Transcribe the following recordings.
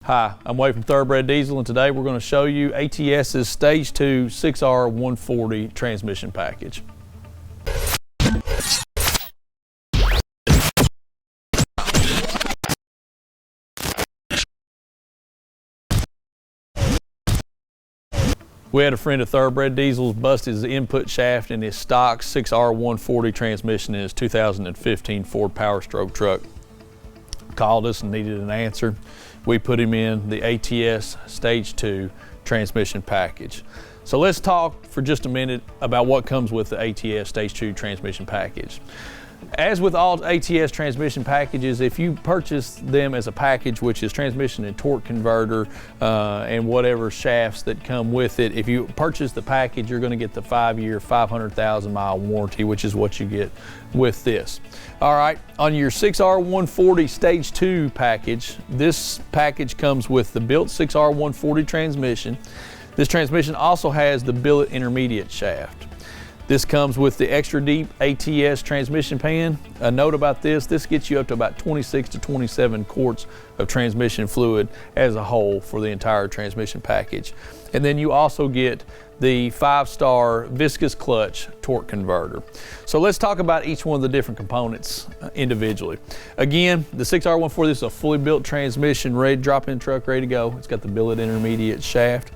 Hi, I'm Wade from Thoroughbred Diesel, and today we're going to show you ATS's Stage 2 6R140 transmission package. We had a friend of Thoroughbred Diesel's bust his input shaft in his stock 6R140 transmission in his 2015 Ford Powerstroke truck. Called us and needed an answer. We put him in the ATS Stage 2 transmission package. So let's talk for just a minute about what comes with the ATS Stage 2 transmission package. As with all ATS transmission packages, if you purchase them as a package, which is transmission and torque converter and whatever shafts that come with it, if you purchase the package, you're going to get the 5-year, 500,000-mile warranty, which is what you get with this. All right, on your 6R140 Stage 2 package, this package comes with the built 6R140 transmission. This transmission also has the billet intermediate shaft. This comes with the extra deep ATS transmission pan. A note about this gets you up to about 26 to 27 quarts of transmission fluid as a whole for the entire transmission package. And then you also get the 5-star Viskus clutch torque converter. So let's talk about each one of the different components individually. Again, the 6R140, this is a fully built transmission, drop-in truck, ready to go. It's got the billet intermediate shaft.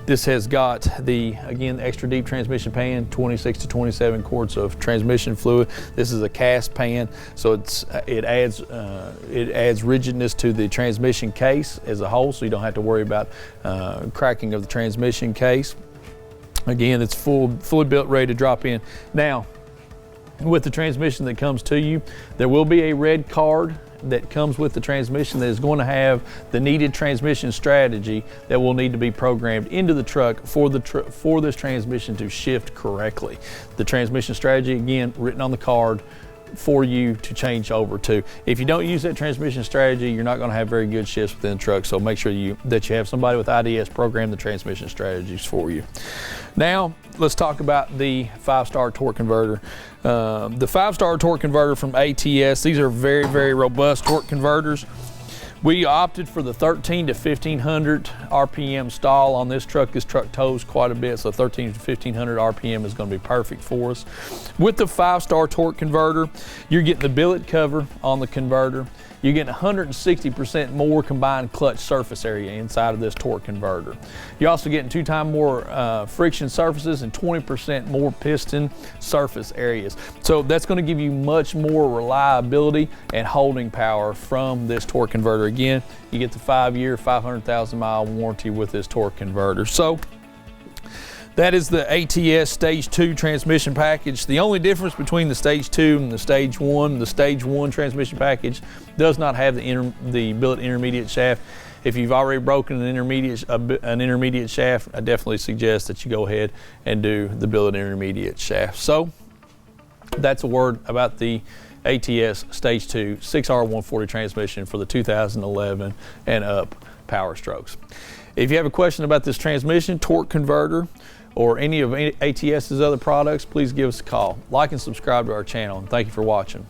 This has got the extra deep transmission pan, 26 to 27 quarts of transmission fluid. This is a cast pan, so it adds rigidness to the transmission case as a whole, so you don't have to worry about cracking of the transmission case. Again, it's fully built, ready to drop in. Now, with the transmission that comes to you, there will be a red card that comes with the transmission that is going to have the needed transmission strategy that will need to be programmed into the truck for this transmission to shift correctly. The transmission strategy, again, written on the card for you to change over to. If you don't use that transmission strategy, you're not going to have very good shifts within the truck, so make sure that you have somebody with IDS program the transmission strategies for you. Now, let's talk about the 5-star torque converter. The 5-star torque converter from ATS, these are very, very robust torque converters. We opted for the 13 to 1500 RPM stall on this truck. This truck tows quite a bit, so 13 to 1500 RPM is going to be perfect for us. With the 5-star torque converter, you're getting the billet cover on the converter. You're getting 160% more combined clutch surface area inside of this torque converter. You're also getting 2 times more friction surfaces and 20% more piston surface areas. So that's going to give you much more reliability and holding power from this torque converter. Again, you get the 5-year, 500,000-mile warranty with this torque converter. So that is the ATS Stage 2 transmission package. The only difference between the Stage 2 and the Stage 1 transmission package does not have the billet intermediate shaft. If you've already broken an intermediate shaft, I definitely suggest that you go ahead and do the billet intermediate shaft. So that's a word about the ATS Stage 2 6R140 transmission for the 2011 and up Powerstrokes. If you have a question about this transmission, torque converter, or any of ATS's other products, please give us a call. Like and subscribe to our channel, and thank you for watching.